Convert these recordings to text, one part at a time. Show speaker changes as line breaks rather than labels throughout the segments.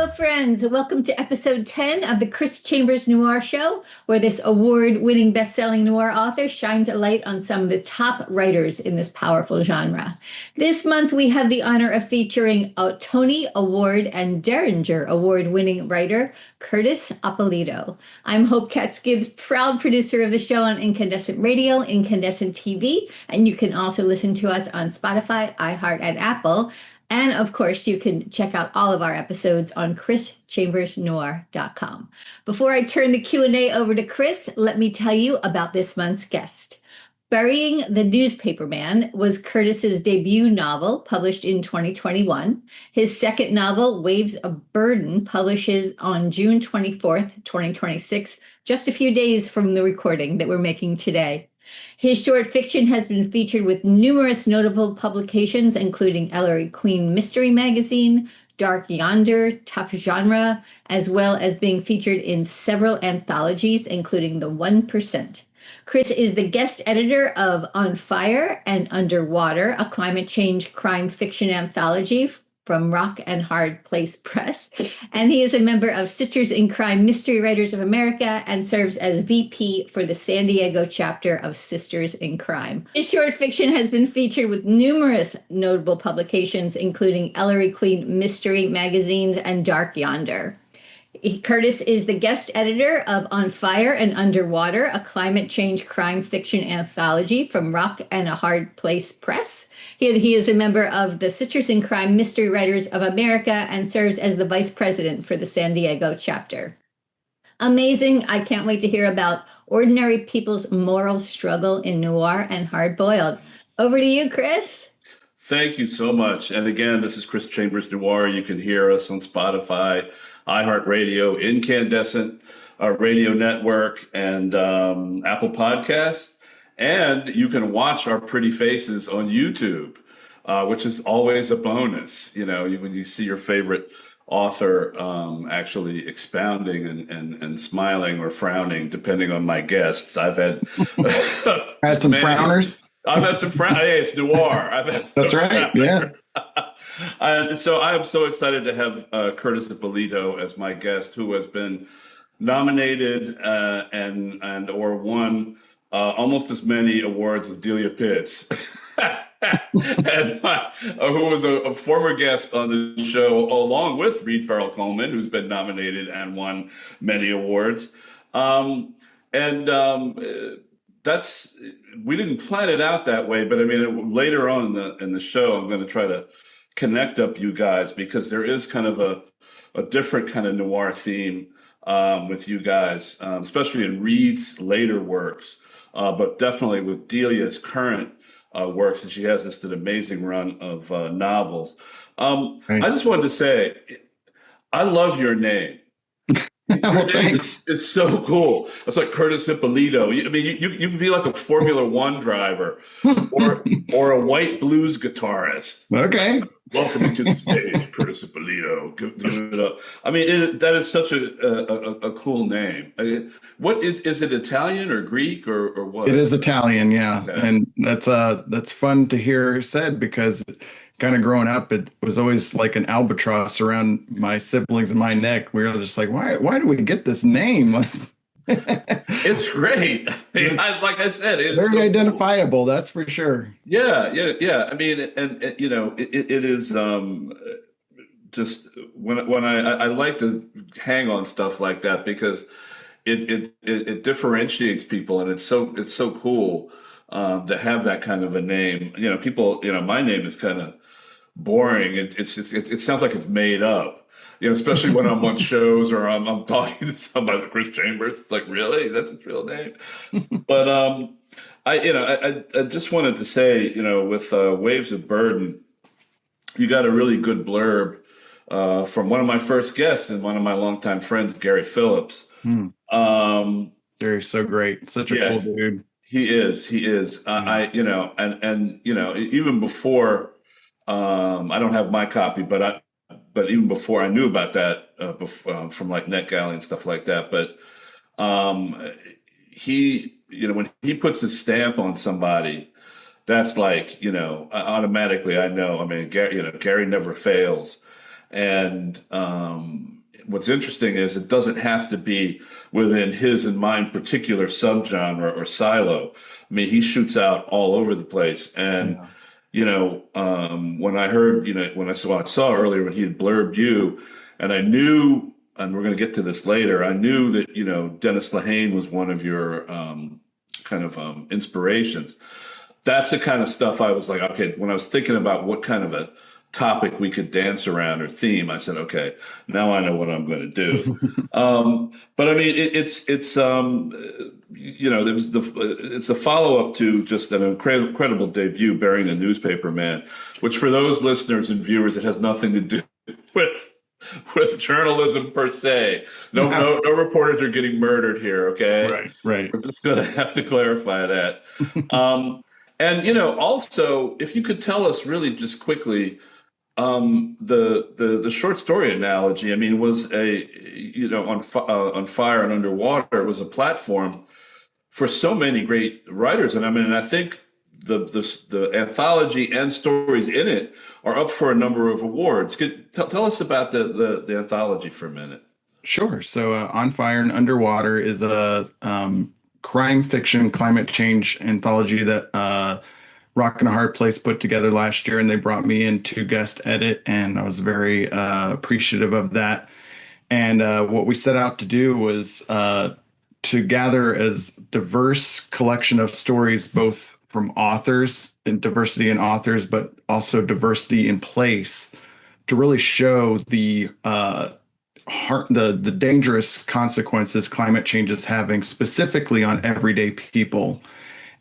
Hello, friends. Welcome to episode 10 of the Chris Chambers Noir Show, where this award-winning best-selling noir author shines a light on some of the top writers in this powerful genre. This month, we have the honor of featuring a Tony Award and Derringer Award-winning writer, Curtis Ippolito. I'm Hope Katz-Gibbs, proud producer of the show on Incandescent Radio, Incandescent TV, and you can also listen to us on Spotify, iHeart, and Apple. And of course, you can check out all of our episodes on chrischambersnoir.com. Before I turn the Q&A over to Chris, let me tell you about this month's guest. Burying the Newspaperman was Curtis's debut novel, published in 2021. His second novel, Waves of Burden, publishes on June 24th, 2026, just a few days from the recording that we're making today. His short fiction has been featured with numerous notable publications, including Ellery Queen Mystery Magazine, Dark Yonder, Tough Genre, as well as being featured in several anthologies, including The 1%. Chris is the guest editor of On Fire and Underwater, a climate change crime fiction anthology from Rock and Hard Place Press. And he is a member of Sisters in Crime Mystery Writers of America and serves as VP for the San Diego chapter of Sisters in Crime. His short fiction has been featured with numerous notable publications, including Ellery Queen Mystery Magazines and Dark Yonder. Curtis is the guest editor of On Fire and Underwater, a climate change crime fiction anthology from Rock and a Hard Place Press. He is a member of the Sisters in Crime Mystery Writers of America and serves as the vice president for the San Diego chapter. Amazing. I can't wait to hear about ordinary people's moral struggle in noir and hardboiled. Over to you, Chris.
Thank you so much. And again, this is Chris Chambers Noir. You can hear us on Spotify, iHeartRadio, Incandescent Radio Network, and Apple Podcasts. And you can watch our pretty faces on YouTube, which is always a bonus. You know, when you see your favorite author actually expounding and smiling or frowning, depending on my guests. I've had
had some frowners.
I've had some frowners. Hey, it's noir. I've had some
That's right.
frowners. Yeah. So I am so excited to have Curtis Ippolito as my guest, who has been nominated and or won almost as many awards as Delia Pitts, and who was a former guest on the show, along with Reed Farrell Coleman, who's been nominated and won many awards. That's, we didn't plan it out that way, but I mean, later on in the show, I'm going to try to connect up you guys, because there is kind of a different kind of noir theme with you guys, especially in Reed's later works. But definitely with Delia's current works, and she has this an amazing run of novels.
Right.
I just wanted to say, I love your name. Your name is so cool. It's like Curtis Ippolito. I mean, you could be like a Formula One driver or a white blues guitarist.
Okay.
Welcome to the stage, Curtis Ippolito. Give it up. I mean, that is such a cool name. What is it Italian or Greek or what?
It is Italian, yeah.
Okay.
And that's fun to hear said, because kind of growing up, it was always like an albatross around my siblings and my neck. We were just like, why do we get this name?
It's great. Like I said, it's
very
so
identifiable. Cool. That's for sure.
Yeah. I mean, and you know, it is just when I like to hang on stuff like that, because it differentiates people, and it's so cool to have that kind of a name. You know, people. You know, my name is kind of boring. It sounds like it's made up. You know, especially when I'm on shows or I'm talking to somebody like Chris Chambers. It's like, really? That's his real name? But I just wanted to say, you know, with Waves of Burden, you got a really good blurb from one of my first guests and one of my longtime friends, Gary Phillips.
Gary's so great. Such a cool dude.
He is. I you know, and you know, even before, I don't have my copy, but even before I knew about that, from like NetGalley and stuff like that. But he, you know, when he puts his stamp on somebody, that's like, you know, automatically I know. I mean, Gary never fails, And what's interesting is it doesn't have to be within his and mine particular subgenre or silo. I mean, he shoots out all over the place. And, when I heard, when I saw earlier when he had blurbed you, and I knew, and we're going to get to this later, I knew that, Dennis Lehane was one of your inspirations. That's the kind of stuff I was like, okay, when I was thinking about what kind of a topic we could dance around or theme, I said, okay, now I know what I'm going to do. But I mean, it's a follow up to just an incredible debut, Burying the Newspaper Man, which for those listeners and viewers, it has nothing to do with journalism per se. No reporters are getting murdered here. Okay.
Right.
We're just going to have to clarify that. And, also, if you could tell us really just quickly, the short story analogy, I mean, was on Fire and Underwater, it was a platform for so many great writers. And I mean, I think the anthology and stories in it are up for a number of awards. Tell us about the anthology for a minute.
Sure. So On Fire and Underwater is a crime fiction climate change anthology that Rock and a Hard Place put together last year, and they brought me in to guest edit, and I was very appreciative of that. And what we set out to do was to gather as diverse collection of stories, both from authors and diversity in authors, but also diversity in place, to really show the dangerous consequences climate change is having specifically on everyday people.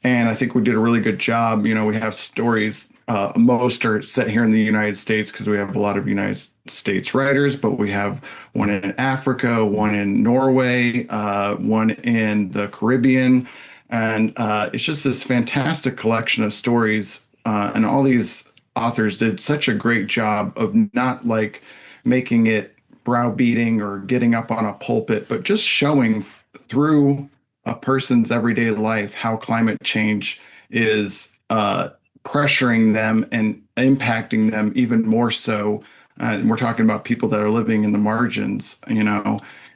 And I think we did a really good job. We have stories, most are set here in the United States because we have a lot of United States writers, but we have one in Africa, one in Norway, one in the Caribbean. And it's just this fantastic collection of stories. And all these authors did such a great job of not like making it browbeating or getting up on a pulpit, but just showing through a person's everyday life how climate change is pressuring them and impacting them even more so. And we're talking about people that are living in the margins,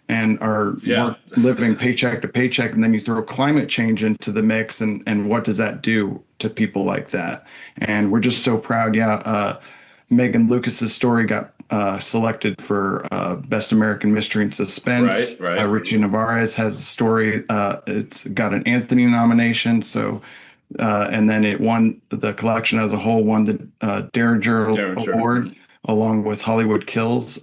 and are living paycheck to paycheck. And then you throw climate change into the mix, and what does that do to people like that? And we're just so proud. Megan Lucas's story got selected for Best American Mystery and Suspense.
Right.
Richie Navarez has a story. It's got an Anthony nomination. So, and then it won, the collection as a whole won the Derringer Award along with Hollywood Kills.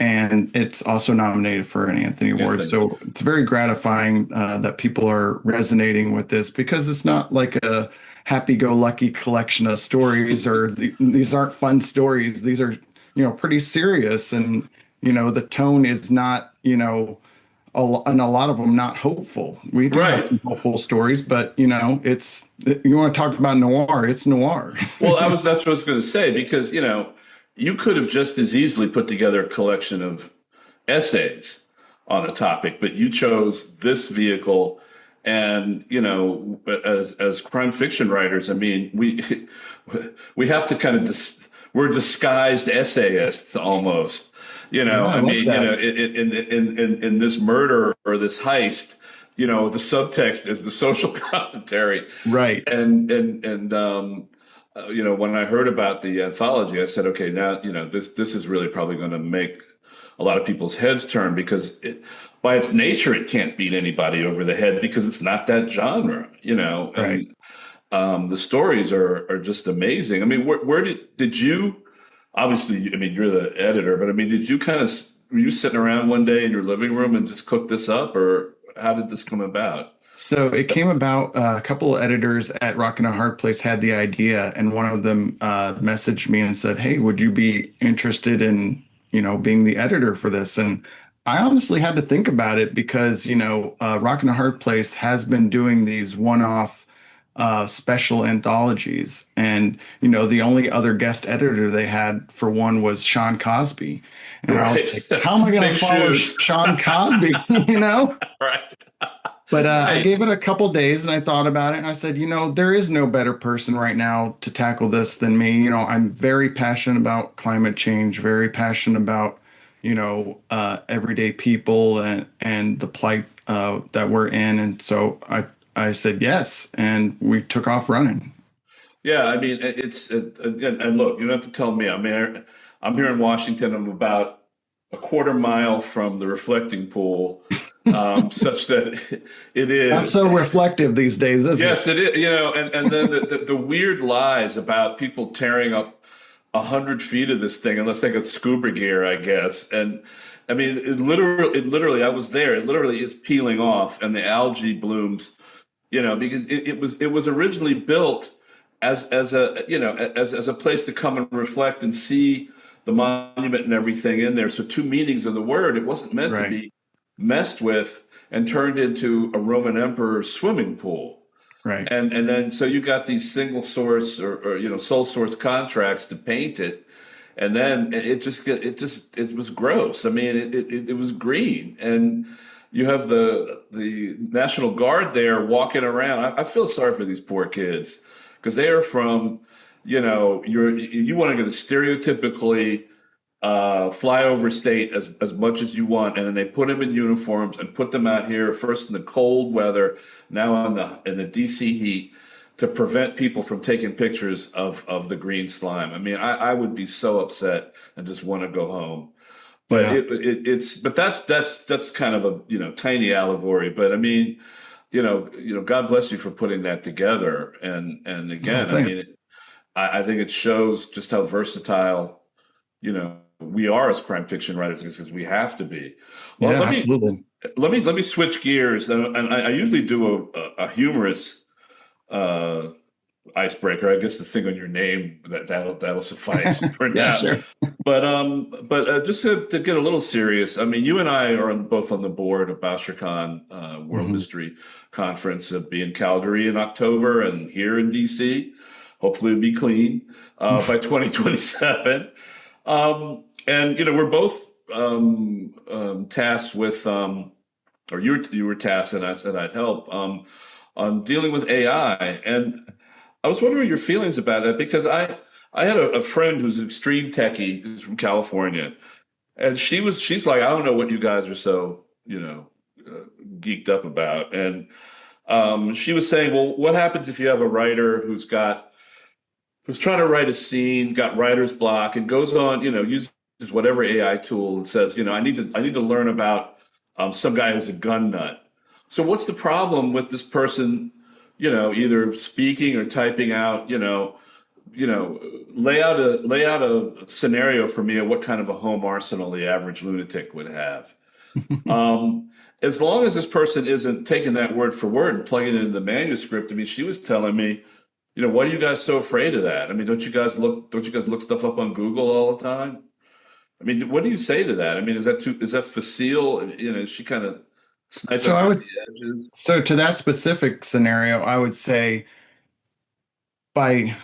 And it's also nominated for an Anthony Award. So it's very gratifying that people are resonating with this, because it's not like a happy-go-lucky collection of stories, or these aren't fun stories. These are, pretty serious, and, the tone is not, and a lot of them not hopeful. We do have some hopeful stories, but, it's, you want to talk about noir, it's noir.
Well, that's what I was going to say, because, you could have just as easily put together a collection of essays on a topic, but you chose this vehicle. And, as crime fiction writers, I mean, we have to kind of, we're disguised essayists almost, in this murder or this heist, the subtext is the social commentary.
Right.
And when I heard about the anthology, I said, okay, now, this is really probably going to make a lot of people's heads turn, because by its nature, it can't beat anybody over the head, because it's not that genre,
Right.
And the stories are just amazing. I mean, where did you, obviously, I mean, you're the editor, but I mean, were you sitting around one day in your living room and just cooked this up, or how did this come about?
So it came about, a couple of editors at Rock and a Hard Place had the idea, and one of them messaged me and said, hey, would you be interested in, being the editor for this? And I honestly had to think about it, because, Rock and a Hard Place has been doing these one-off special anthologies. And, the only other guest editor they had for one was Sean Cosby. And I was like, how am I going to follow Sean Cosby,
Right.
But I
Right.
gave it a couple days and I thought about it and I said, there is no better person right now to tackle this than me. I'm very passionate about climate change, very passionate about, everyday people and the plight that we're in. And so I said yes, and we took off running.
Yeah, I mean, again, and look, you don't have to tell me. I'm here in Washington. I'm about a quarter mile from the reflecting pool, such that it
Not
is.
so reflective these days, is it?
Yes, it is. And then the weird lies about people tearing up 100 feet of this thing unless they got scuba gear, I guess. And I mean, it literally, I was there. It literally is peeling off, and the algae blooms. Because it was originally built as a place to come and reflect and see the monument and everything in there. So two meanings of the word. It wasn't meant to
Right,
be messed with and turned into a Roman emperor's swimming pool.
right.
And then so you got these single source or sole source contracts to paint it, and then it was gross. I mean, it was green, and you have the National Guard there walking around. I feel sorry for these poor kids because they are from, you want to get a stereotypically flyover state as much as you want, and then they put them in uniforms and put them out here first in the cold weather, now in the DC heat, to prevent people from taking pictures of the green slime. I mean, I would be so upset and just want to go home. But
Yeah.
that's kind of a tiny allegory. But I mean, God bless you for putting that together. And
Oh,
again, I
thanks.
mean, I think it shows just how versatile we are as crime fiction writers because we have to be. Well,
Yeah, absolutely.
let me switch gears, and I usually do a humorous uh, icebreaker. I guess the thing on your name that'll suffice for
Yeah,
now.
sure.
But just to get a little serious, I mean, you and I are both on the board of BoucherCon World
Hmm.
Mystery Conference. Be in Calgary in October and here in DC. Hopefully, it'll be clean by 2027. And we're both tasked with, or you were tasked, and I said I'd help on dealing with AI. And I was wondering your feelings about that because I had a friend who's an extreme techie who's from California, and she's like, I don't know what you guys are so geeked up about, and she was saying, well, what happens if you have a writer who's trying to write a scene, got writer's block, and goes on, uses whatever AI tool and says, I need to learn about some guy who's a gun nut. So what's the problem with this person, either speaking or typing out, lay out a scenario for me of what kind of a home arsenal the average lunatic would have. As long as this person isn't taking that word for word and plugging it into the manuscript. I mean, she was telling me, why are you guys so afraid of that? I mean, don't you guys look stuff up on Google all the time? I mean, what do you say to that? I mean, is that facile? Is she kind of sniping
So I
around
would,
the edges?
so to that specific scenario, I would say by,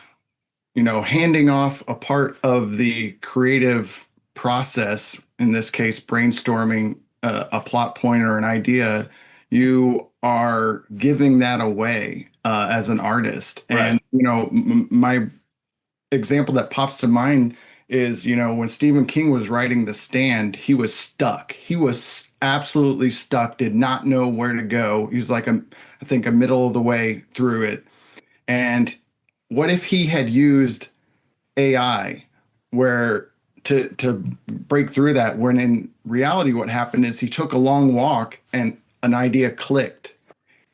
handing off a part of the creative process, in this case, brainstorming a plot point or an idea, you are giving that away as an artist.
Right.
And, my example that pops to mind is, when Stephen King was writing The Stand, he was stuck. He was absolutely stuck, did not know where to go. He was like, I think, a middle of the way through it. And what if he had used AI where to break through that, when in reality what happened is he took a long walk and an idea clicked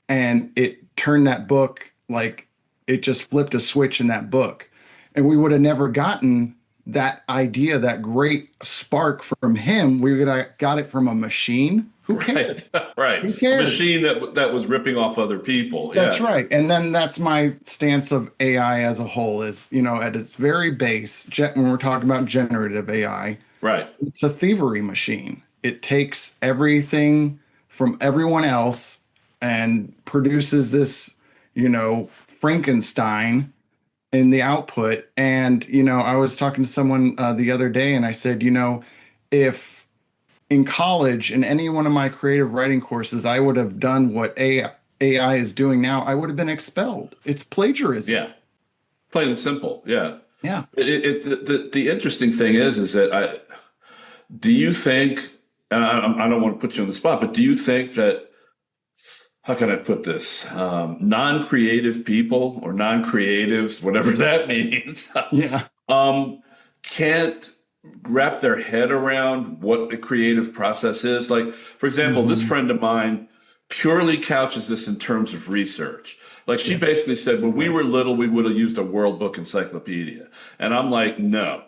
and it turned that book, like it just flipped a switch in that book. And we would have never gotten that idea, that great spark from him. We would have got it from a machine. Who cares?
Right. Right.
Who
A
cares?
machine that was ripping off other people.
That's
Yeah.
right. And then that's my stance of AI as a whole is, at its very base, when we're talking about generative AI,
Right.
it's a thievery machine. It takes everything from everyone else and produces this, Frankenstein in the output. And, I was talking to someone the other day and I said, if in college, in any one of my creative writing courses, I would have done what AI is doing now. I would have been expelled. It's plagiarism.
Yeah, plain and simple. Yeah.
Yeah.
The interesting thing is that do you think, and I don't want to put you on the spot, but do you think that, how can I put this? Non-creative people or non-creatives, whatever that means,
Yeah.
can't wrap their head around what the creative process is? Like, for example, this friend of mine purely couches this in terms of research. Like, she basically said, when we were little, we would have used a World Book encyclopedia. And I'm like, no.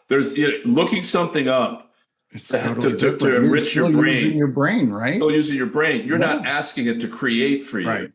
There's looking something up
It's
to
totally
enrich your
You're
brain.
using your brain, right?
Still using your brain. You're not asking it to create for you.
Right.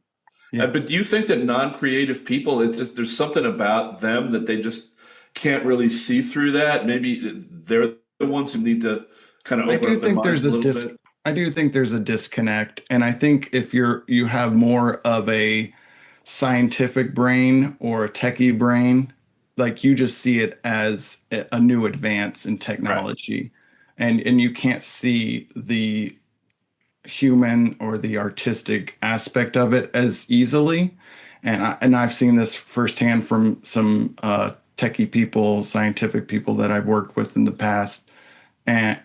Yeah.
But do you think that non-creative people, there's something about them that they just can't really see through that? Maybe they're the ones who need to kind of open up their minds a little bit.
I do think there's a disconnect, and I think if you have more of a scientific brain or a techie brain, like you just see it as a new advance in technology, and you can't see the human or the artistic aspect of it as easily. And I've seen this firsthand from some techie people, scientific people that I've worked with in the past, and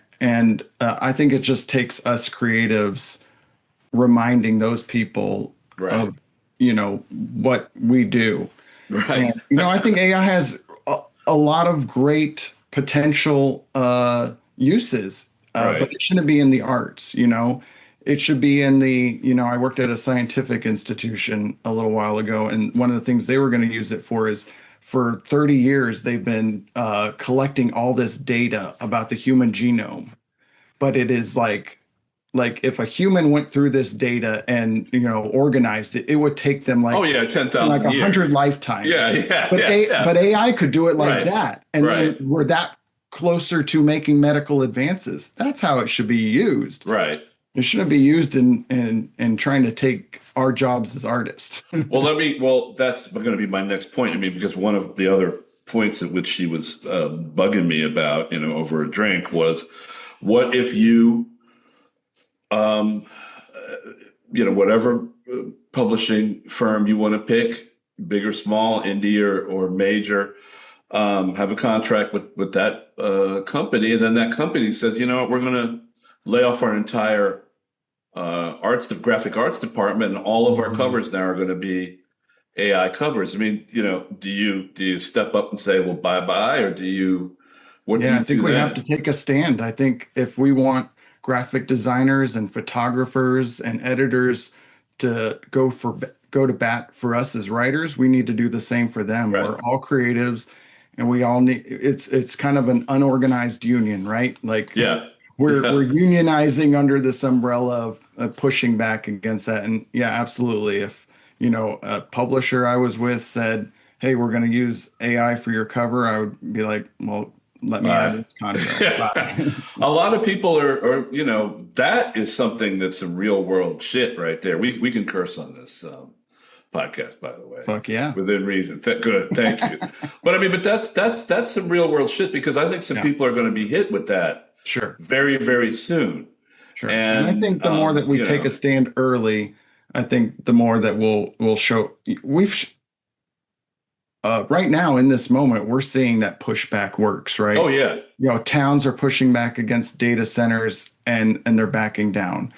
I think it just takes us creatives reminding those people of what we do.
Right.
And, I think AI has a lot of great potential uses, but it shouldn't be in the arts. It should be in the, I worked at a scientific institution a little while ago, and one of the things they were going to use it for is, for 30 years, they've been collecting all this data about the human genome. But it is like if a human went through this data and, organized it, it would take them
10,000
like 100
years.
Lifetimes.
Yeah.
But AI could do it like that. And
Right.
then we're that closer to making medical advances. That's how it should be used.
Right.
It shouldn't be used in trying to take our jobs as artists.
Well, that's going to be my next point. I mean, because one of the other points at which she was bugging me about, over a drink was, what if you, whatever publishing firm you want to pick, big or small, indie or major, have a contract with that company, and then that company says, you know what, we're going to lay off our entire graphic arts department, and all of our covers now are going to be AI covers. I mean, do you step up and say, well, bye-bye, or do you?
I think we have to take a stand. I think if we want graphic designers and photographers and editors to go to bat for us as writers, we need to do the same for them.
Right.
We're all creatives, and we all need. It's kind of an unorganized union, right? Like, we're unionizing under this umbrella of pushing back against that. And yeah, absolutely. If a publisher I was with said, "Hey, we're going to use AI for your cover," I would be like, "Well, let me have this contract."
A lot of people are that is something that's some real world shit right there. We can curse on this podcast, by the way.
Fuck yeah.
Within reason. Good. Thank you. But that's some real world shit, because I think some people are going to be hit with that.
Sure.
Very, very soon.
Sure. And I think the more that we take a stand early, I think the more that we'll show. Right now in this moment, we're seeing that pushback works, right?
Oh yeah.
Towns are pushing back against data centers and they're backing down.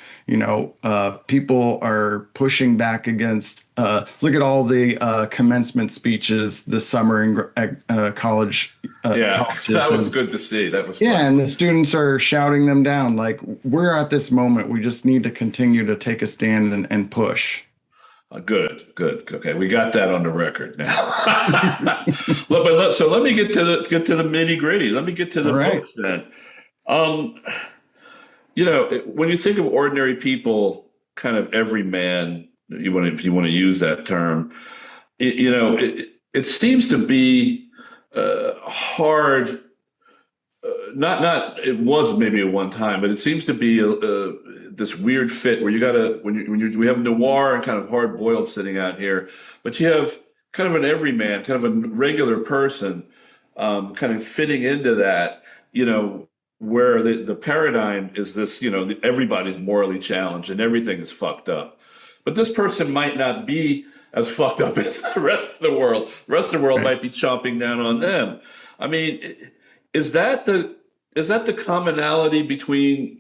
People are pushing back against. Look at all the commencement speeches this summer in college.
That was good to see. That was fun.
And the students are shouting them down. Like, we're at this moment. We just need to continue to take a stand and push.
Good. Okay, we got that on the record now. So let me get to the nitty gritty. Let me get to the books then. When you think of ordinary people, kind of every man, if you want to use that term, it seems to be hard. Not it was maybe at one time, but it seems to be this weird fit where you gotta we have noir and kind of hard boiled sitting out here, but you have kind of an everyman, kind of a regular person, kind of fitting into that. where the paradigm is this, everybody's morally challenged and everything is fucked up. But this person might not be as fucked up as the rest of the world. The rest of the world
Right.
might be chomping down on them. I mean, is that the commonality between,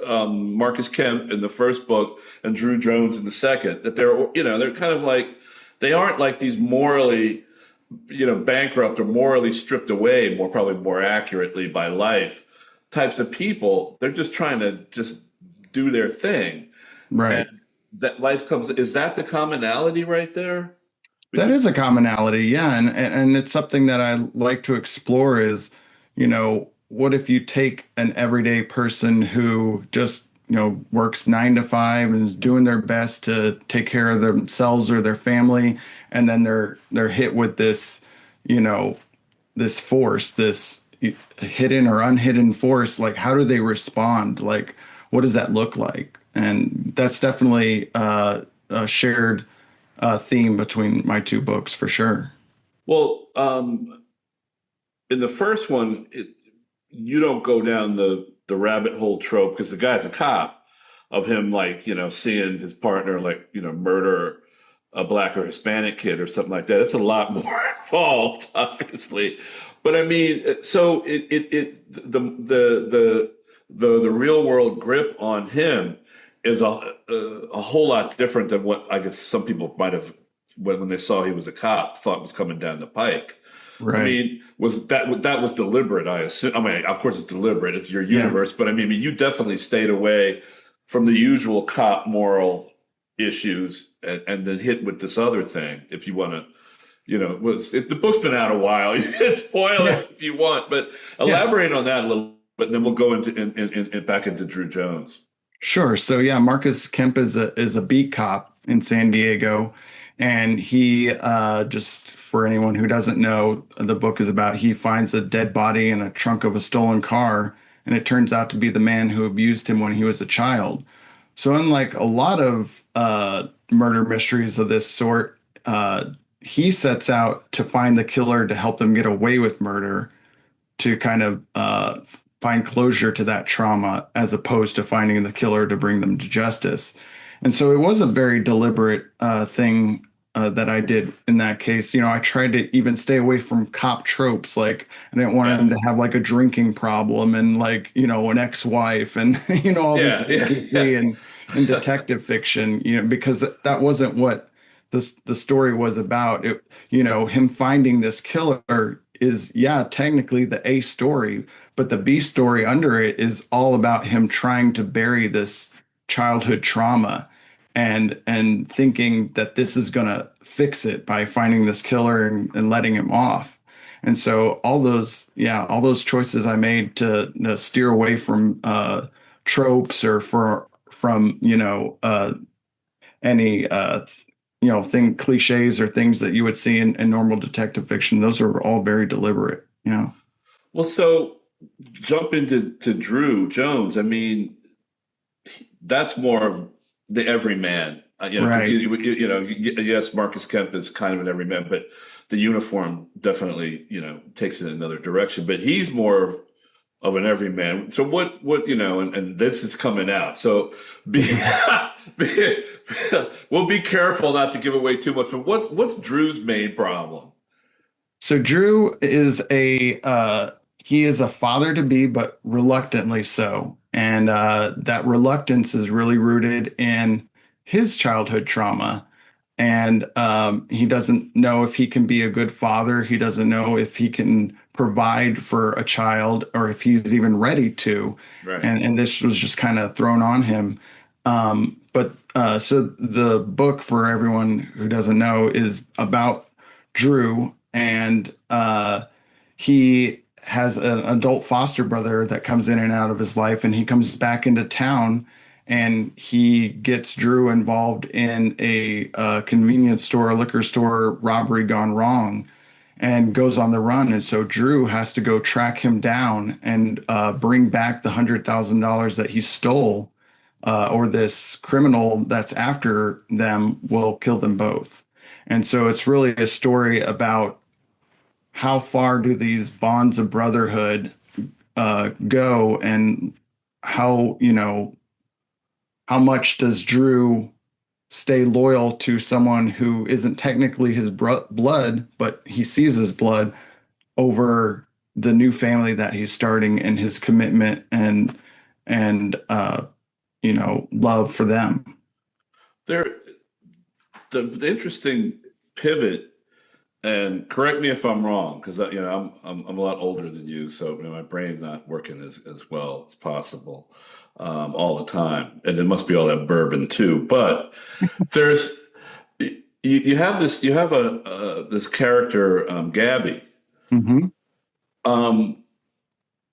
Marcus Kemp in the first book and Drew Jones in the second? That they're kind of like, they aren't like these morally, bankrupt or morally stripped away, probably more accurately by life types of people. They're just trying to just do their thing.
Right.
And that life comes, is that the commonality right there?
That is a commonality, yeah, and it's something that I like to explore is, what if you take an everyday person who just, works 9 to 5 and is doing their best to take care of themselves or their family, and then they're hit with this, this force, this hidden or unhidden force. Like, how do they respond? Like, what does that look like? And that's definitely a shared theme between my two books for sure.
Well, in the first one, you don't go down the rabbit hole trope because the guy's a cop of him, like, seeing his partner, like, murder a black or Hispanic kid or something like that. It's a lot more involved, obviously. But I mean, so the real world grip on him is a whole lot different than what I guess some people might have when they saw he was a cop thought was coming down the pike.
Right.
I mean, that was deliberate? I assume. I mean, of course it's deliberate. It's your universe, but I mean, you definitely stayed away from the usual cop moral issues and then hit with this other thing. If you want to, the book's been out a while. You can spoil it if you want, but elaborate on that a little bit, and then we'll go into back into Drew Jones.
Sure. So yeah, Marcus Kemp is a beat cop in San Diego, and he just for anyone who doesn't know, the book is about he finds a dead body in a trunk of a stolen car, and it turns out to be the man who abused him when he was a child. So unlike a lot of murder mysteries of this sort, he sets out to find the killer to help them get away with murder, to kind of find closure to that trauma, as opposed to finding the killer to bring them to justice. And so it was a very deliberate thing that I did in that case. I tried to even stay away from cop tropes. Like, I didn't want him to have like a drinking problem and like, an ex-wife and, all these things you see in detective fiction, because that wasn't what the story was about. Him finding this killer is, technically the A story, but the B story under it is all about him trying to bury this childhood trauma and thinking that this is going to fix it by finding this killer and letting him off. And so all those choices I made to steer away from tropes or from any cliches or things that you would see in normal detective fiction. Those are all very deliberate.
Well, so jump into Drew Jones. I mean, that's more of the everyman.
Right.
Yes, Marcus Kemp is kind of an everyman, but the uniform definitely, takes it in another direction. But he's more of an everyman. So what, and this is coming out. So we'll be careful not to give away too much. But what's Drew's main problem?
So Drew is he is a father to be, but reluctantly so. And that reluctance is really rooted in his childhood trauma. And he doesn't know if he can be a good father. He doesn't know if he can provide for a child or if he's even ready to.
Right.
And this was just kind of thrown on him. So the book, for everyone who doesn't know, is about Drew, and he has an adult foster brother that comes in and out of his life, and he comes back into town and he gets Drew involved in a convenience store, a liquor store robbery gone wrong, and goes on the run. And so Drew has to go track him down and bring back the $100,000 that he stole, or this criminal that's after them will kill them both. And so it's really a story about how far do these bonds of brotherhood go, and how, how much does Drew stay loyal to someone who isn't technically his blood, but he sees his blood over the new family that he's starting, and his commitment and love for them.
There, the interesting pivot, and correct me if I'm wrong, because I'm a lot older than you, so my brain's not working as well as possible all the time, and it must be all that bourbon too. But there's you have this character, Gabby,
Mm-hmm.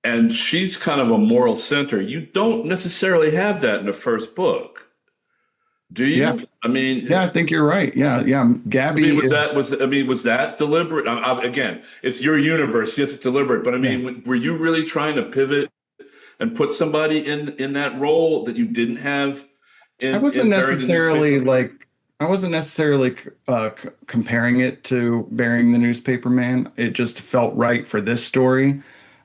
and she's kind of a moral center. You don't necessarily have that in the first book, do you?
Yeah.
I mean,
Yeah, I think you're right. Yeah. Gabby.
I mean, was that deliberate? Again, it's your universe. Yes, it's deliberate. But I mean, were you really trying to pivot and put somebody in that role that you didn't have?
I wasn't necessarily comparing it to Burying the Newspaper Man. It just felt right for this story.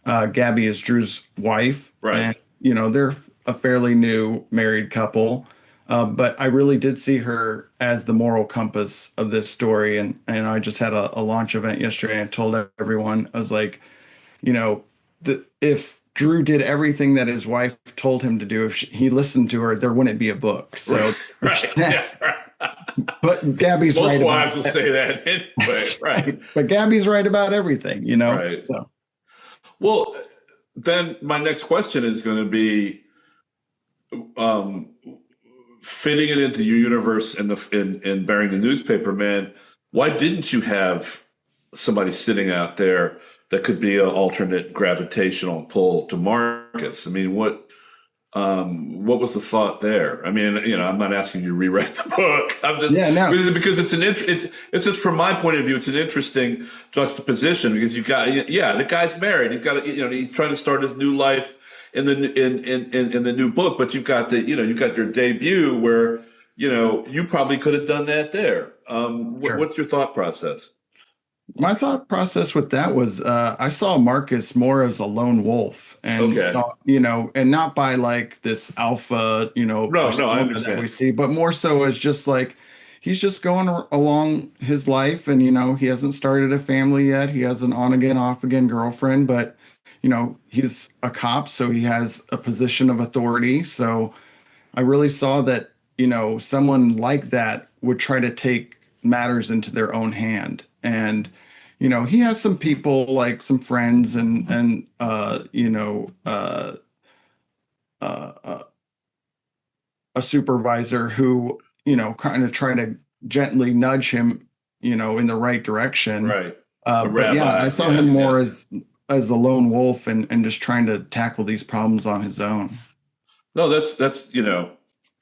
Gabby is Drew's wife,
right?
And they're a fairly new married couple. But I really did see her as the moral compass of this story. And I just had a launch event yesterday, and told everyone, I was like, if Drew did everything that his wife told him to do, if he listened to her, there wouldn't be a book. So,
right. Yeah, right.
But Gabby's right.
Most wives will say that anyway, right?
But Gabby's right about everything,
Right.
So,
well, then my next question is going to be, fitting it into your universe in Burying the Newspaper Man. Why didn't you have somebody sitting out there that could be an alternate gravitational pull to Marcus? I mean, what was the thought there? I mean, I'm not asking you to rewrite the book. I'm just because it's just from my point of view, it's an interesting juxtaposition, because you got the guy's married, he's got he's trying to start his new life in the new book, but you've got your debut where you probably could have done that there.
Sure.
What's your thought process?
My thought process with that was, I saw Marcus more as a lone wolf, and and not by like this alpha,
No, I understand
that we see, but more so as just like he's just going along his life, and he hasn't started a family yet. He has an on again, off again girlfriend, but he's a cop, so he has a position of authority. So I really saw that, someone like that would try to take matters into their own hand. And, he has some people, like some friends and a supervisor who, kind of try to gently nudge him, in the right direction.
Right.
But I saw him more as the lone wolf and just trying to tackle these problems on his own.
No, that's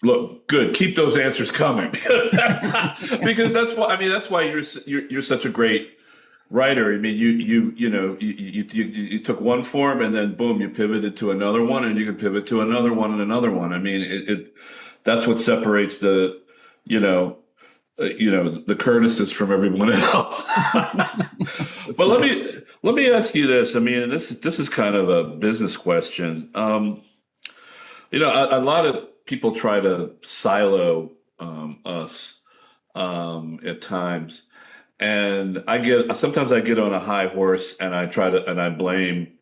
look, good. Keep those answers coming, because that's why you're such a great writer. I mean, you took one form, and then boom, you pivoted to another one, and you can pivot to another one and another one. I mean, that's what separates the Curtises from everyone else. But let me ask you this. I mean, this is kind of a business question. A lot of people try to silo us at times, and sometimes I get on a high horse, and I blame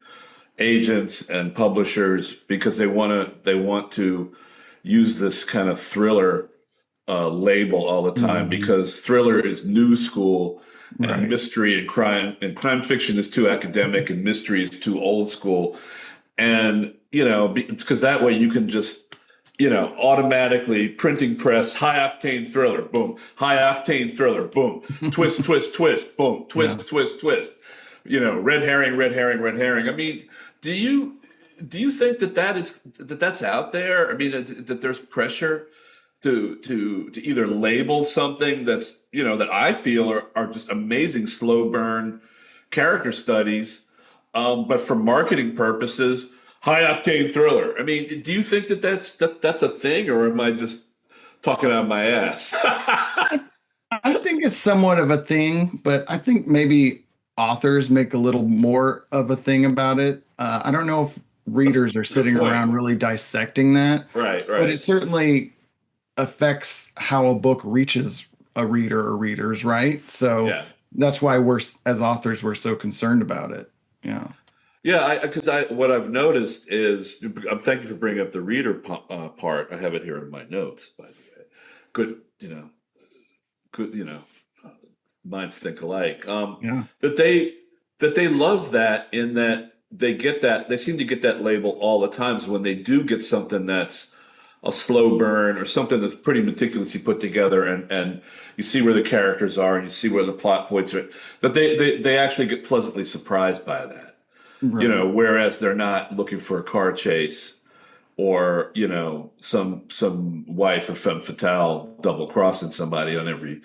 agents and publishers because they want to use this kind of thriller label all the time, because thriller is new school, and mystery and crime fiction is too academic, and mystery is too old school. And because that way you can just automatically printing press, high octane thriller, boom, high octane thriller, boom, twist, twist, twist, boom, twist, twist, twist, red herring, red herring, red herring. I mean, do you think that's out there? I mean, that there's pressure to either label something that's, that I feel are just amazing slow burn character studies, but for marketing purposes, high octane thriller. I mean, do you think that's a thing, or am I just talking out my ass?
I think it's somewhat of a thing, but I think maybe authors make a little more of a thing about it. I don't know if readers are
That's a good
sitting
point.
around really dissecting that,
Right,
but it
right.
certainly affects how a book reaches a reader or readers, right? So
Yeah.
that's why as authors, we're so concerned about it. Yeah.
Yeah, because what I've noticed is, thank you for bringing up the reader part. I have it here in my notes, by the way. Good, good, minds think alike.
Yeah.
That they love that, in that they seem to get that label all the times when they do get something that's a slow burn, or something that's pretty meticulously put together, and you see where the characters are and you see where the plot points are, that they actually get pleasantly surprised by that.
Right.
Whereas they're not looking for a car chase, or some wife or femme fatale double crossing somebody on every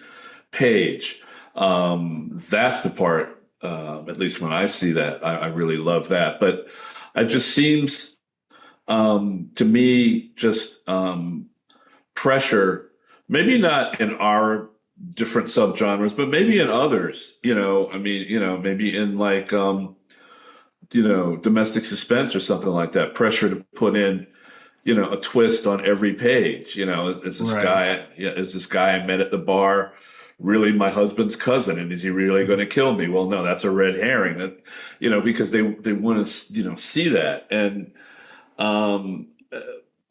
page. That's the part, at least when I see that, I really love that. But it just seems, to me, just pressure, maybe not in our different subgenres, but maybe in others. Maybe in, like, domestic suspense or something like that. Pressure to put in, a twist on every page. Is this
Right.
guy? Yeah, is this guy I met at the bar really my husband's cousin? And is he really going to kill me? Well, no, that's a red herring. That, because they want to, see that. And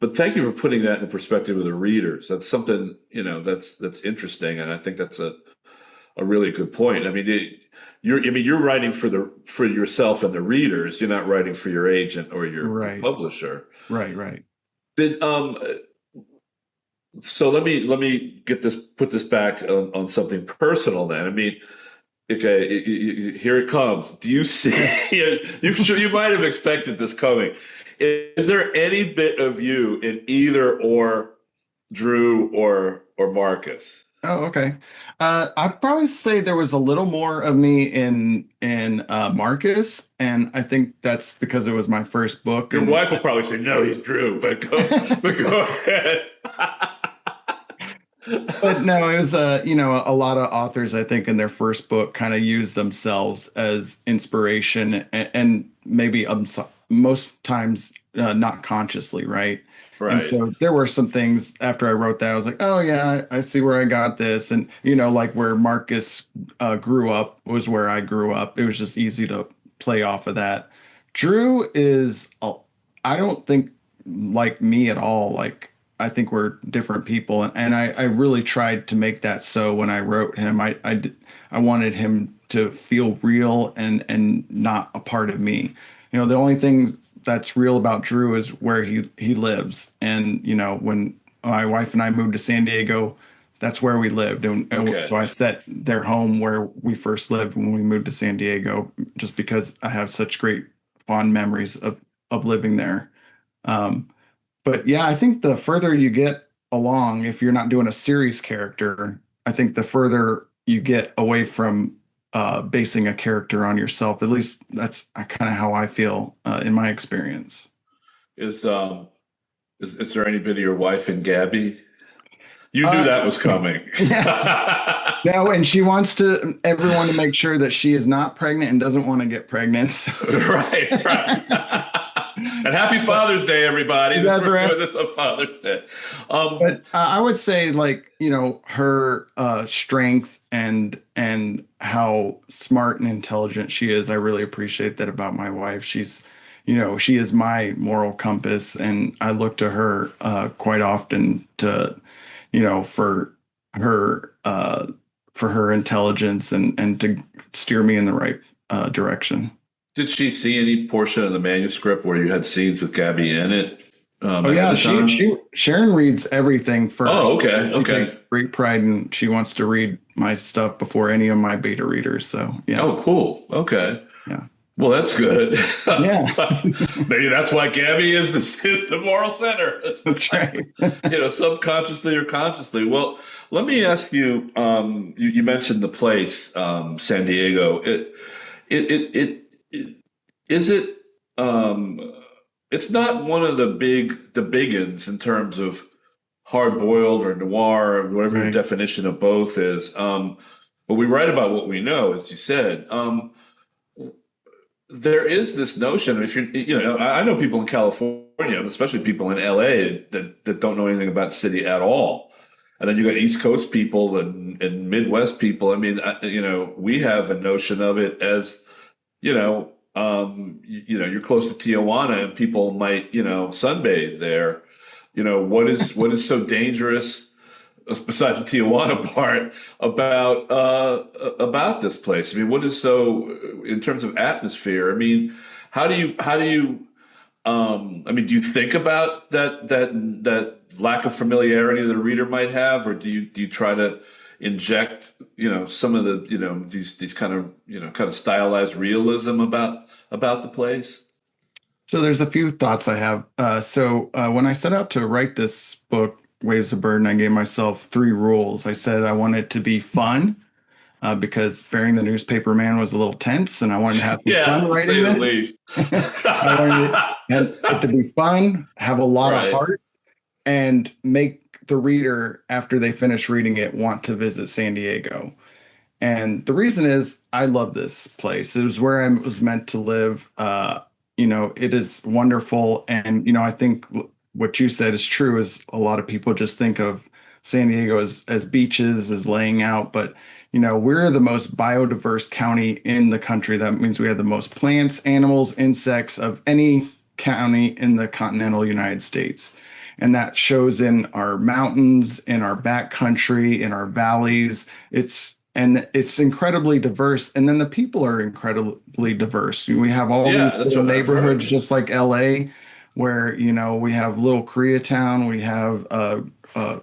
but thank you for putting that in the perspective of the readers. That's something, that's interesting, and I think that's a really good point. I mean, you're writing for yourself and the readers. You're not writing for your agent or your
Right.
publisher.
Right. Right.
Did So let me put this back on something personal then. I mean, okay, here it comes. Do you see? You might have expected this coming. Is there any bit of you in either or Drew or Marcus?
Oh, okay. I'd probably say there was a little more of me in Marcus, and I think that's because it was my first book.
Your
And
wife will probably say no, he's Drew, but go ahead.
but no, it was a lot of authors, I think, in their first book kind of use themselves as inspiration, and maybe most times not consciously, right? And
Right.
so there were some things after I wrote that I was like, oh yeah, I see where I got this, and like where Marcus grew up was where I grew up. It was just easy to play off of that. Drew is, I don't think like me at all. Like, I think we're different people, and I really tried to make that so when I wrote him. I wanted him to feel real and not a part of me. The only thing that's real about Drew is where he lives, and when my wife and I moved to San Diego, that's where we lived, and
Okay.
so I set their home where we first lived when we moved to San Diego, just because I have such great fond memories of living there. Um, but yeah, I think the further you get along, if you're not doing a series character, I think the further you get away from basing a character on yourself. At least that's kind of how I feel in my experience.
Is is there any bit of your wife and Gabby? You knew
Uh,
that was coming.
yeah, no, and she wants everyone to make sure that she is not pregnant and doesn't want to get pregnant. So.
Right, right. And happy Father's Day, everybody.
That's
We're
right.
doing this on Father's Day.
But I would say, like, her strength and how smart and intelligent she is. I really appreciate that about my wife. She is my moral compass, and I look to her quite often to, for her intelligence and to steer me in the right direction.
Did she see any portion of the manuscript where you had scenes with Gabby in it?
Oh
Ahead
yeah,
of time?
Sharon reads everything first.
Oh, okay,
She
okay.
takes great pride, and she wants to read my stuff before any of my beta readers. So yeah,
Oh, cool. Okay.
yeah,
Well, that's good.
yeah,
Maybe that's why Gabby is the moral center.
that's right.
Subconsciously or consciously. Well, let me ask you. You mentioned the place, San Diego. It is it. It's not one of the biggins in terms of hard boiled or noir or whatever your
Right.
definition of both is. But we write about what we know, as you said. there is this notion, if you're, I know people in California, especially people in LA that don't know anything about the city at all. And then you got East Coast people and Midwest people. I mean, we have a notion of it as, you're close to Tijuana and people might, sunbathe there. What is so dangerous besides the Tijuana part about this place? I mean, what is so in terms of atmosphere? I mean, how do you I mean, do you think about that lack of familiarity that a reader might have, or do you try to inject, some of the, these kind of stylized realism about the place?
So there's a few thoughts I have. When I set out to write this book, Waves of Burden, I gave myself three rules. I said I wanted to be fun because Burying the Newspaper Man was a little tense, and I wanted to have some
Yeah,
fun
to say
writing
the
this.
least.
I wanted it to be fun, have a lot of
Right.
heart, and make the reader, after they finish reading it, want to visit San Diego. And the reason is I love this place. It was where I was meant to live. It is wonderful. And, I think what you said is true, is a lot of people just think of San Diego as beaches, as laying out. But, we're the most biodiverse county in the country. That means we have the most plants, animals, insects of any county in the continental United States. And that shows in our mountains, in our backcountry, in our valleys. It's incredibly diverse. And then the people are incredibly diverse. We have all
Yeah,
these
that's
little
what I've heard.
neighborhoods, just like LA, where, we have little Koreatown, we have a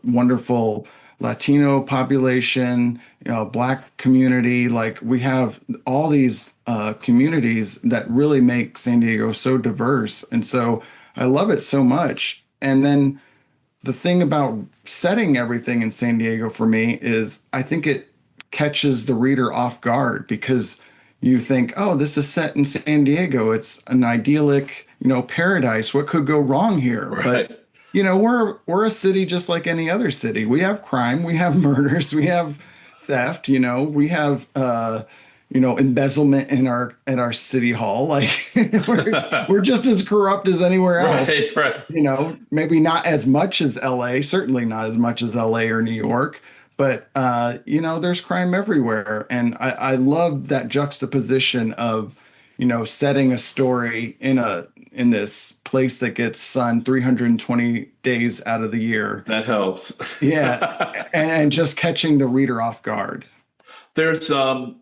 wonderful Latino population, Black community. Like we have all these communities that really make San Diego so diverse. And so I love it so much. And then the thing about setting everything in San Diego for me is I think it catches the reader off guard, because you think, oh, this is set in San Diego. It's an idyllic, paradise. What could go wrong here?
Right.
But, we're a city just like any other city. We have crime, we have murders, we have theft, we have embezzlement in our city hall. Like we're just as corrupt as anywhere else.
Right.
Maybe not as much as LA, certainly not as much as LA or New York, but there's crime everywhere. And I love that juxtaposition of, setting a story in this place that gets sun 320 days out of the year.
That helps.
Yeah. And just catching the reader off guard.
There's in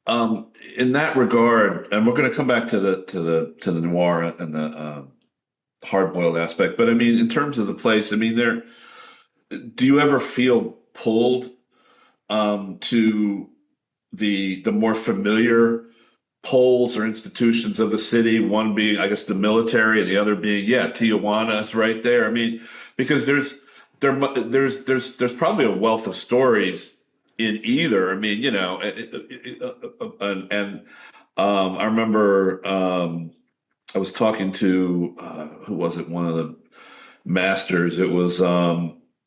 that regard, and we're going to come back to the noir and the hard-boiled aspect, but I mean, in terms of the place, I mean, do you ever feel pulled to the more familiar poles or institutions of the city? One being, I guess, the military, and the other being, Tijuana is right there. I mean, because there's probably a wealth of stories in either. I mean, I remember I was talking to who was it? One of the masters. It was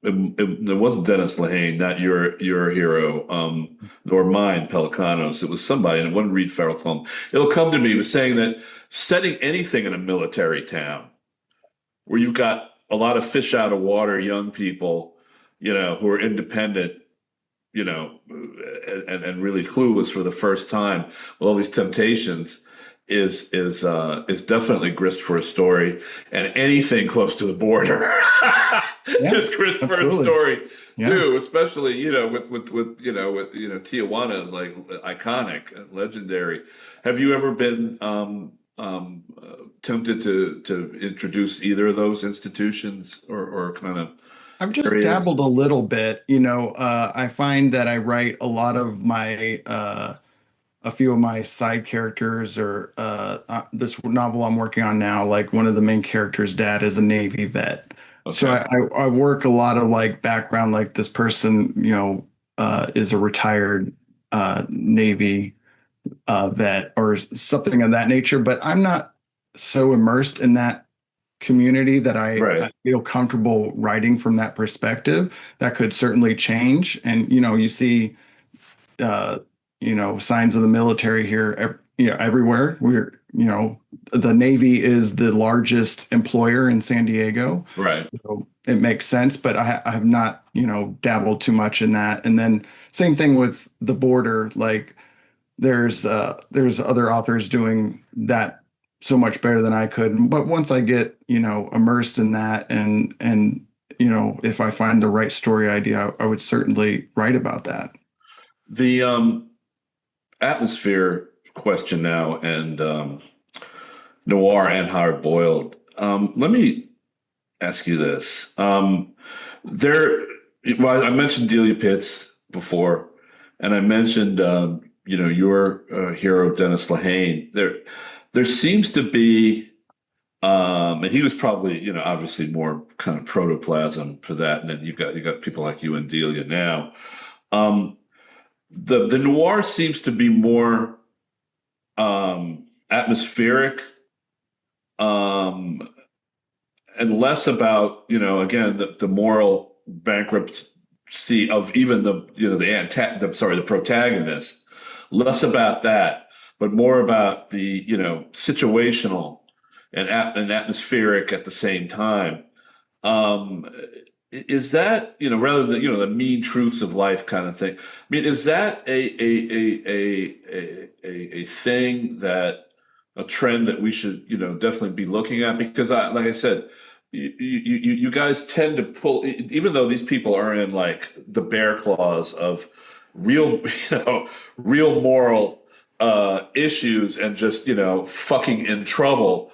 it wasn't Dennis Lehane, not your hero, nor mine, Pelicanos. It was somebody, and it wasn't Reed Farrell Clum. It'll come to me. He was saying that setting anything in a military town where you've got a lot of fish out of water, young people, who are independent, and really clueless for the first time with all these temptations, is definitely grist for a story, and anything close to the border is grist for a story too. Especially with Tijuana is like iconic, legendary. Have you ever been tempted to introduce either of those institutions or kind of?
I've just dabbled a little bit. I find that I write a lot of my a few of my side characters, or this novel I'm working on now, like one of the main characters' dad is a Navy vet.
Okay.
So I work a lot of like background, like this person, is a retired Navy vet or something of that nature, but I'm not so immersed in that community that I feel comfortable writing from that perspective. That could certainly change. And, you see, signs of the military here everywhere. The Navy is the largest employer in San Diego.
Right.
So it makes sense, but I have not, dabbled too much in that. And then same thing with the border. Like there's other authors doing that so much better than I could. But once I get, immersed in that and if I find the right story idea, I would certainly write about that.
The atmosphere question now, and noir and hard boiled. Let me ask you this. I mentioned Delia Pitts before, and I mentioned your hero Dennis Lehane. There seems to be, and he was probably obviously more kind of protoplasm for that, and then you got people like you and Delia now. The noir seems to be more atmospheric, and less about again the moral bankruptcy of even the protagonist. Less about that, but more about the situational and atmospheric at the same time. Is that rather than the mean truths of life kind of thing? I mean, is that a thing, that a trend that we should definitely be looking at? Because like I said, you guys tend to pull, even though these people are in like the bear claws of real real moral issues and just fucking in trouble.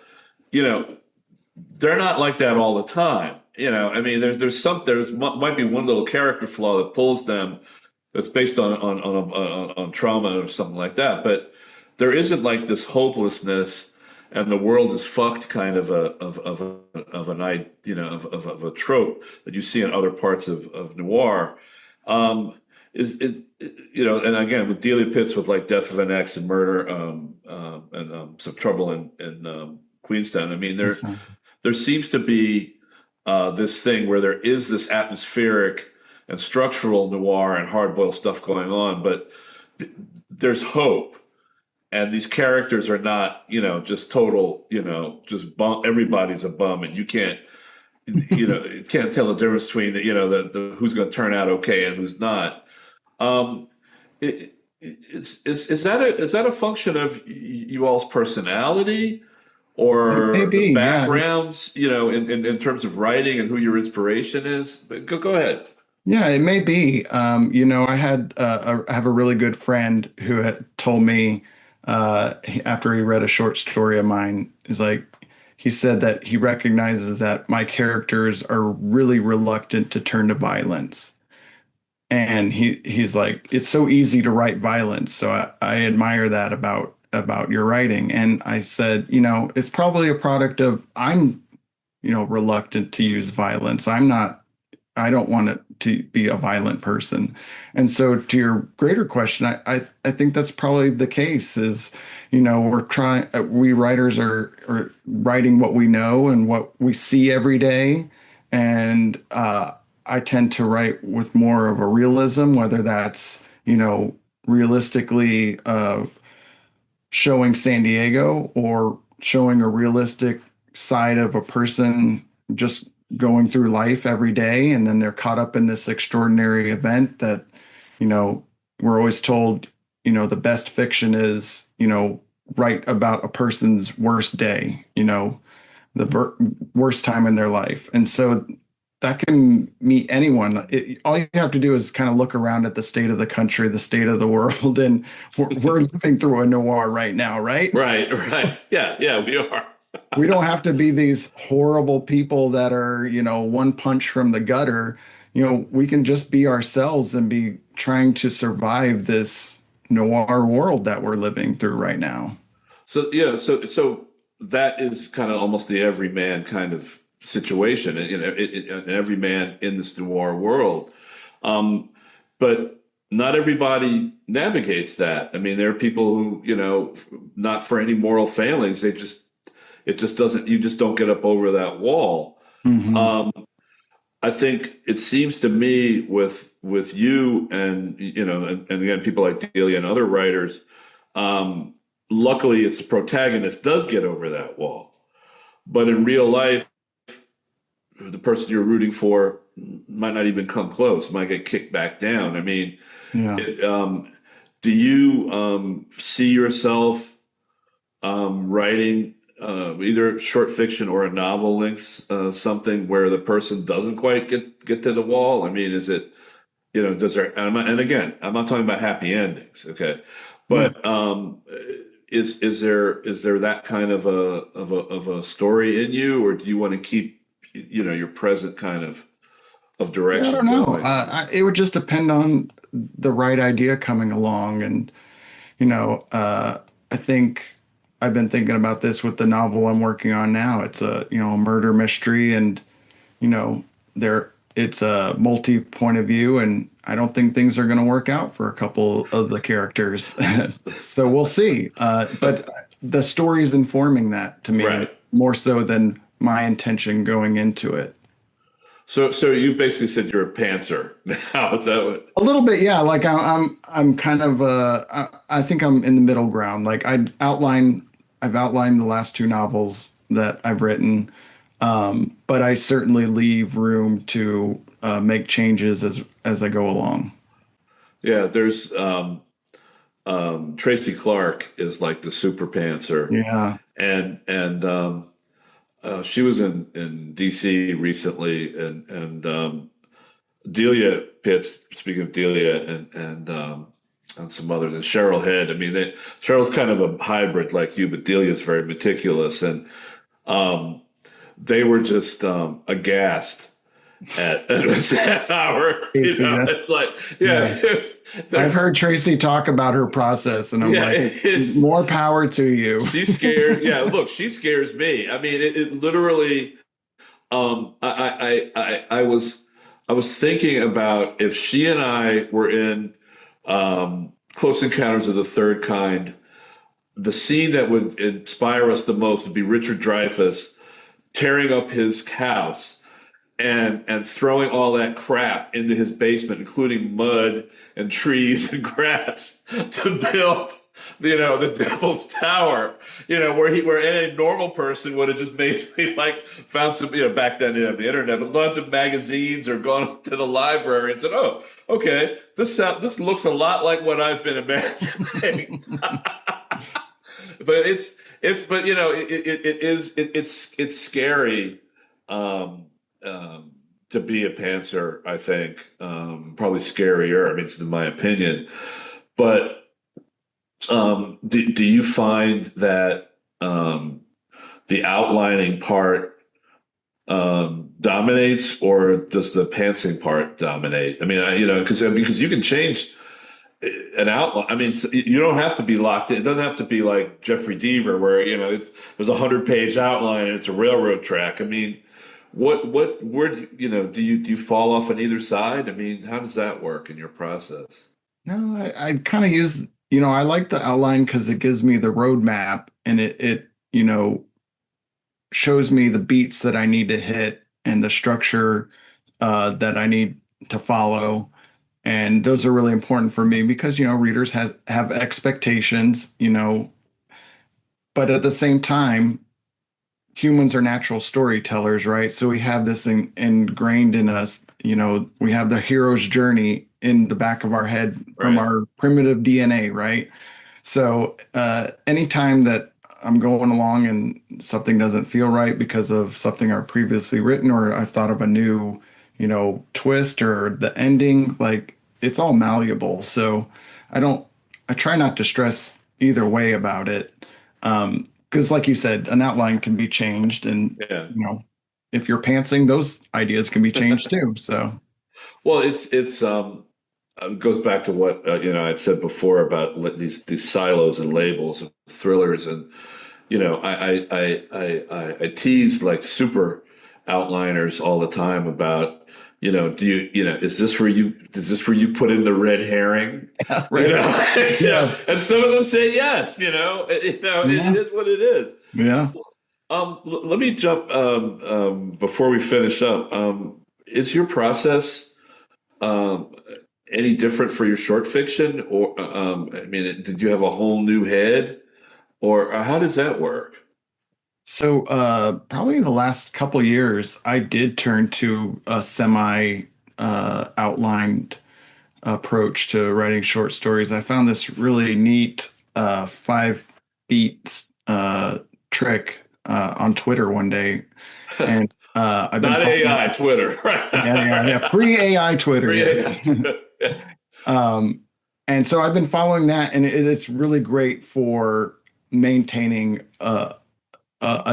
They're not like that all the time. I mean, there might be one little character flaw that pulls them, that's based on trauma or something like that. But there isn't like this hopelessness and the world is fucked kind of a trope that you see in other parts of noir. And again with Delia Pitts with like Death of an Ex and Murder and some Trouble in Queenstown. I mean, there seems to be this thing where there is this atmospheric and structural noir and hardboiled stuff going on, but there's hope, and these characters are not just total just bum. Everybody's a bum, and you can't you can't tell the difference between the who's going to turn out okay and who's not. Is that a function of you all's personality? Or
Maybe,
the backgrounds, in terms of writing and who your inspiration is? But go ahead.
Yeah, it may be. I have a really good friend who had told me after he read a short story of mine, he said that he recognizes that my characters are really reluctant to turn to violence. And he's like, it's so easy to write violence. So I admire that about your writing. And I said, it's probably a product of I'm, reluctant to use violence. I don't want it to be a violent person. And so to your greater question, I think that's probably the case is, we writers are writing what we know and what we see every day. And I tend to write with more of a realism, whether that's, realistically showing San Diego or showing a realistic side of a person just going through life every day. And then they're caught up in this extraordinary event that, we're always told, the best fiction is, write about a person's worst day, the worst time in their life. And so that can meet anyone. All you have to do is kind of look around at the state of the country, the state of the world, and we're living through a noir right now, right?
Right. Yeah, we are.
We don't have to be these horrible people that are, one punch from the gutter. We can just be ourselves and be trying to survive this noir world that we're living through right now.
So so that is kind of almost the everyman kind of situation, and every man in this noir world. But not everybody navigates that. I mean, there are people who, not for any moral failings, it just doesn't, you just don't get up over that wall.
Mm-hmm.
I think it seems to me with you and, and again, people like Delia and other writers, luckily, it's the protagonist does get over that wall. But in real life, the person you're rooting for might not even come close, might get kicked back down. I mean,
Yeah.
do you see yourself writing either short fiction or a novel length, something where the person doesn't quite get to the wall? I mean, is it, does there, and again, I'm not talking about happy endings, okay? But is there that kind of a story in you, or do you want to keep, your present kind of direction?
I don't know.
going?
It would just depend on the right idea coming along. And, I think I've been thinking about this with the novel I'm working on now. It's a, murder mystery, and, it's a multi-point of view, and I don't think things are going to work out for a couple of the characters. So we'll see. But the story's informing that to me,
Right.
more so than my intention going into it.
So you basically said you're a pantser now. Is that what?
A little bit, yeah. Like I'm kind of I think I'm in the middle ground. Like I've outlined the last two novels that I've written, but I certainly leave room to make changes as I go along.
Yeah, there's Tracy Clark is like the super pantser,
Yeah,
and she was in DC recently, and Delia Pitts. Speaking of Delia, and some others, and Cheryl Head. I mean, Cheryl's kind of a hybrid like you, but Delia's very meticulous, and they were just aghast at our. It's like, yeah.
I've heard Tracy talk about her process, and I'm like, more power to you.
She's scared. Yeah, look, she scares me. I mean, it literally. I was thinking about if she and I were in Close Encounters of the Third Kind, the scene that would inspire us the most would be Richard Dreyfuss tearing up his house and throwing all that crap into his basement, including mud and trees and grass, to build, the Devil's Tower, where any normal person would have just basically like found some, back then they didn't have the internet, but lots of magazines, or gone to the library and said, "Oh, okay, this looks a lot like what I've been imagining." But it's scary. To be a pantser, I think, probably scarier. I mean, it's in my opinion. But do you find that the outlining part dominates, or does the pantsing part dominate? I mean, because you can change an outline. I mean, you don't have to be locked in. It doesn't have to be like Jeffrey Deaver, where there's a 100-page outline and it's a railroad track. I mean, where do you fall off on either side? I mean, how does that work in your process?
No, I kind of use, I like the outline because it gives me the roadmap, and it shows me the beats that I need to hit and the structure that I need to follow. And those are really important for me because, readers have expectations, but at the same time, humans are natural storytellers, right? So we have this ingrained in us, we have the hero's journey in the back of our head from our primitive DNA, right? So anytime that I'm going along and something doesn't feel right because of something I've previously written, or I've thought of a new, twist or the ending, like it's all malleable. So I try not to stress either way about it. Because like you said, an outline can be changed, and if you're pantsing, those ideas can be changed too. So,
well, it goes back to what I'd said before about these silos and labels of thrillers, and I tease like super outliners all the time about is this where you put in the red herring?
Yeah, right.
And some of them say yes. It is what it is.
Yeah.
Let me jump before we finish up. Is your process any different for your short fiction, or I mean, did you have a whole new head or how does that work?
So, probably the last couple years, I did turn to a semi outlined approach to writing short stories. I found this really neat 5 beats trick on Twitter one day, and I've been
Not
following.
AI, Twitter,
Yeah, pre-AI Twitter, yes. Um, and so I've been following that, and it's really great for maintaining a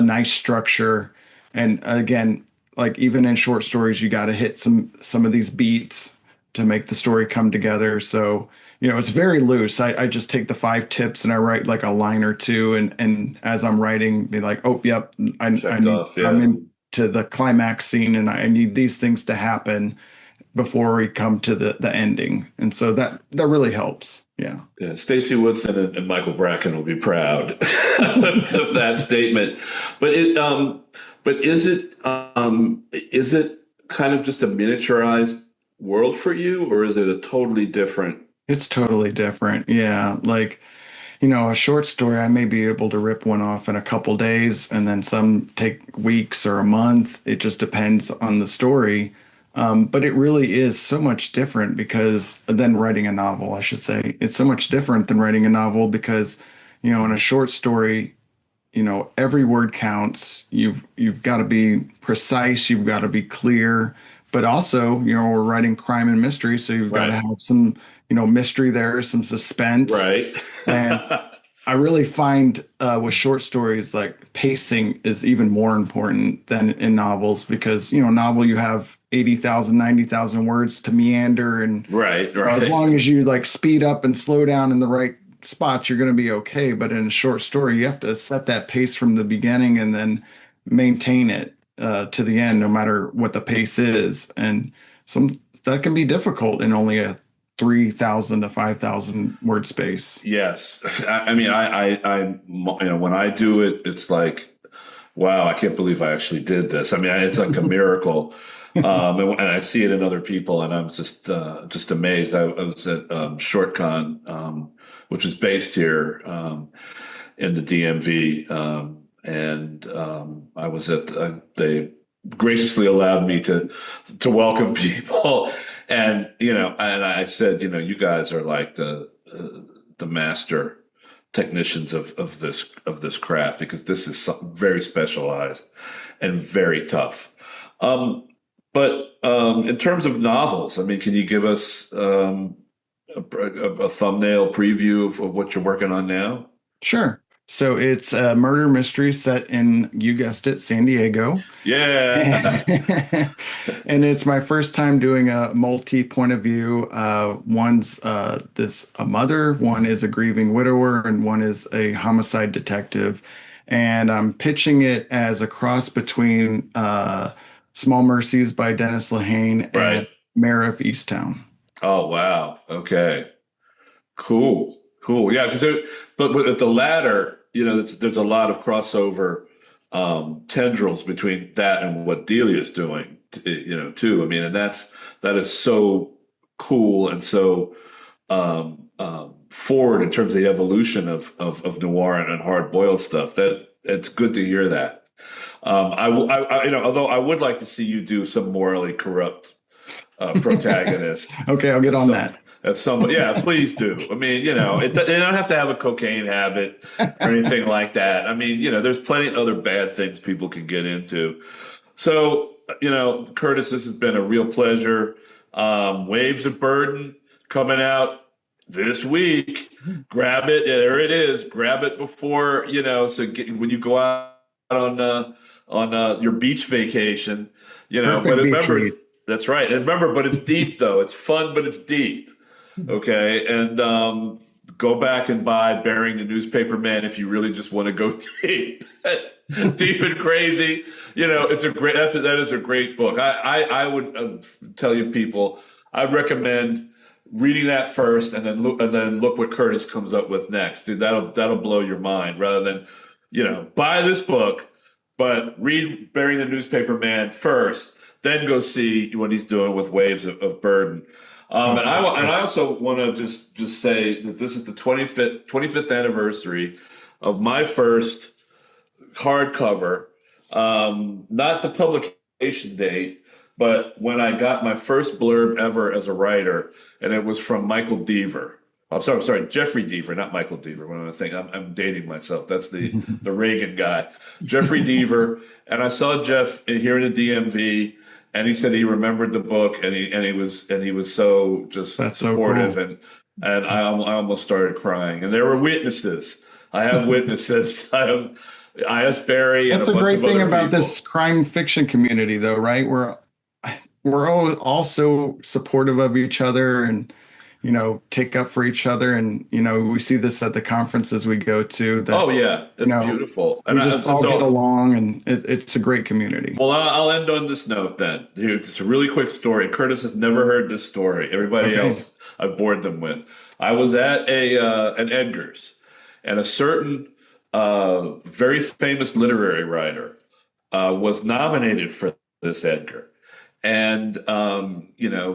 nice structure. And again, like even in short stories, you got to hit some of these beats to make the story come together. So, it's very loose. I just take the 5 tips and I write like a line or two, and as I'm writing, be like, oh, yep,
Checked off, yeah.
I'm into the climax scene, and I need these things to happen before we come to the ending. And so that really helps. Yeah.
Yeah, Stacey Woodson and Michael Bracken will be proud of that statement. But is it kind of just a miniaturized world for you, or is it a totally different?
It's totally different. Yeah. Like, a short story, I may be able to rip one off in a couple days, and then some take weeks or a month. It just depends on the story. But it really is so much different because than writing a novel, I should say. It's so much different than writing a novel because, in a short story, every word counts. You've got to be precise, you've got to be clear, but also, we're writing crime and mystery, so you've got to
Right.
have some, mystery there, some suspense.
Right.
And I really find with short stories, like pacing is even more important than in novels because, novel you have 80,000, 90,000 words to meander. And
Right.
as long as you like speed up and slow down in the right spots, you're going to be okay. But in a short story, you have to set that pace from the beginning and then maintain it to the end, no matter what the pace is. And that can be difficult in only a 3,000 to 5,000 word space.
Yes. I mean, when I do it, it's like, wow, I can't believe I actually did this. I mean, it's like a miracle. And I see it in other people, and I'm just amazed. I was at ShortCon, which is based here in the DMV, and I was they graciously allowed me to welcome people, and and I said, you guys are like the master technicians of this craft, because this is very specialized and very tough. But in terms of novels, I mean, can you give us a thumbnail preview of what you're working on now?
Sure. So it's a murder mystery set in, you guessed it, San Diego.
Yeah.
And it's my first time doing a multi-point of view. One's a mother, one is a grieving widower, and one is a homicide detective. And I'm pitching it as a cross between Small Mercies by Dennis Lehane
Right.
and Mayor of Easttown.
Oh, wow. Okay. Cool. Yeah, but with the latter, there's a lot of crossover tendrils between that and what Delia's doing, too. I mean, and that is so cool and so forward in terms of the evolution of noir and hard boiled stuff. That it's good to hear that. Although I would like to see you do some morally corrupt protagonist.
Okay, I'll get on that.
Yeah, please do. I mean, they don't have to have a cocaine habit or anything like that. I mean, there's plenty of other bad things people can get into. So, Curtis, this has been a real pleasure. Waves of Burden coming out this week. Grab it. Yeah, there it is. Grab it before, when you go out on your beach vacation,
Perfect
but
beach
remember,
read.
that's right. And remember, but it's deep though. It's fun, but it's deep. Okay. And go back and buy Burying the Newspaper Man if you really just want to go deep, deep and crazy. That is a great book. I would tell you people, I'd recommend reading that first and then look what Curtis comes up with next. Dude, that'll blow your mind, rather than, buy this book, but read Burying the Newspaper Man first, then go see what he's doing with Waves of Burden. And I also want to just say that this is the 25th anniversary of my first hardcover, not the publication date, but when I got my first blurb ever as a writer, and it was from Michael Deaver. I'm sorry, Jeffrey Deaver, not Michael Deaver. What am I thinking? I'm dating myself. That's the Reagan guy, Jeffrey Deaver. And I saw Jeff here in the DMV, and he said he remembered the book, and he was so just supportive,
so cool.
and I almost started crying. And there were witnesses. I have witnesses. I asked Barry.
That's
and
a great thing about
people.
this crime fiction community, though, right? We're all also supportive of each other, and take up for each other. And, we see this at the conferences we go to. That,
oh, yeah. It's beautiful.
And we just all get along, and it's a great community.
Well, I'll end on this note then. It's a really quick story. Curtis has never heard this story. Everybody else I've bored them with. I was at an Edgar's, and a certain very famous literary writer was nominated for this Edgar. And,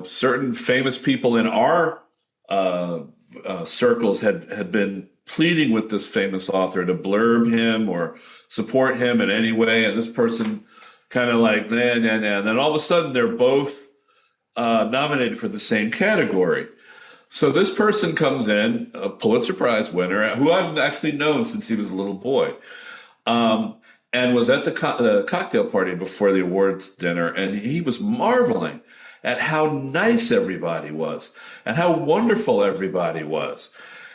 certain famous people in our circles had been pleading with this famous author to blurb him or support him in any way. And this person kind of like, nah. And then all of a sudden they're both nominated for the same category. So this person comes in, a Pulitzer Prize winner, who I've actually known since he was a little boy, and was at the cocktail party before the awards dinner. And he was marveling at how nice everybody was and how wonderful everybody was.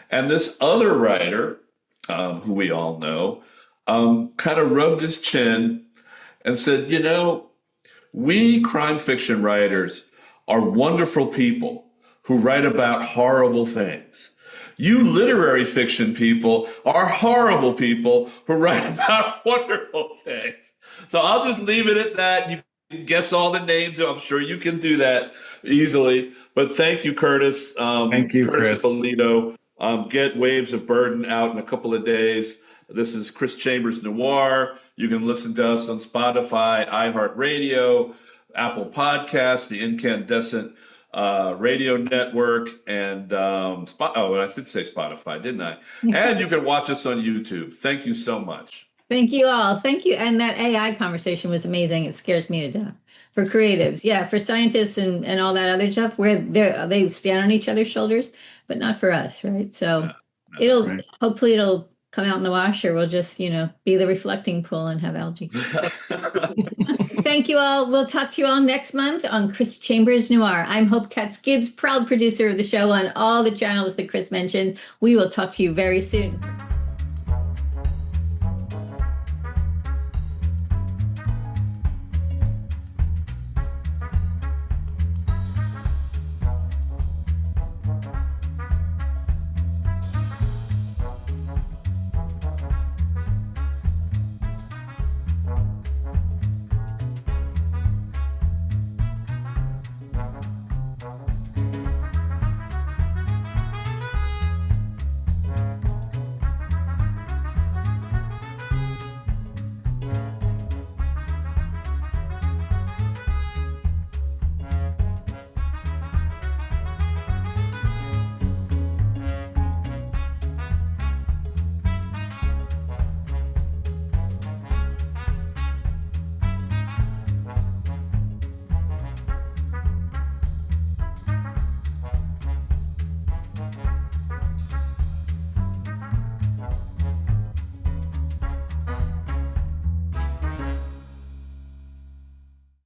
And this other writer, who we all know, kind of rubbed his chin and said, we crime fiction writers are wonderful people who write about horrible things. You literary fiction people are horrible people who write about wonderful things. So I'll just leave it at that. You can guess all the names. I'm sure you can do that easily. But thank you, Curtis.
Thank you,
Curtis
Chris.
Ippolito. Get Waves of Burden out in a couple of days. This is Chris Chambers Noir. You can listen to us on Spotify, iHeartRadio, Apple Podcasts, the Incandescent radio network, and and I did say Spotify, didn't I? And you can watch us on YouTube. Thank you so much.
Thank you all. Thank you. And that AI conversation was amazing. It scares me to death. For creatives, yeah, for scientists and all that other stuff, where they stand on each other's shoulders, but not for us, right? So hopefully it'll come out in the wash, or we'll just, be the reflecting pool and have algae. Thank you all. We'll talk to you all next month on Chris Chambers Noir. I'm Hope Katz-Gibbs, proud producer of the show on all the channels that Chris mentioned. We will talk to you very soon.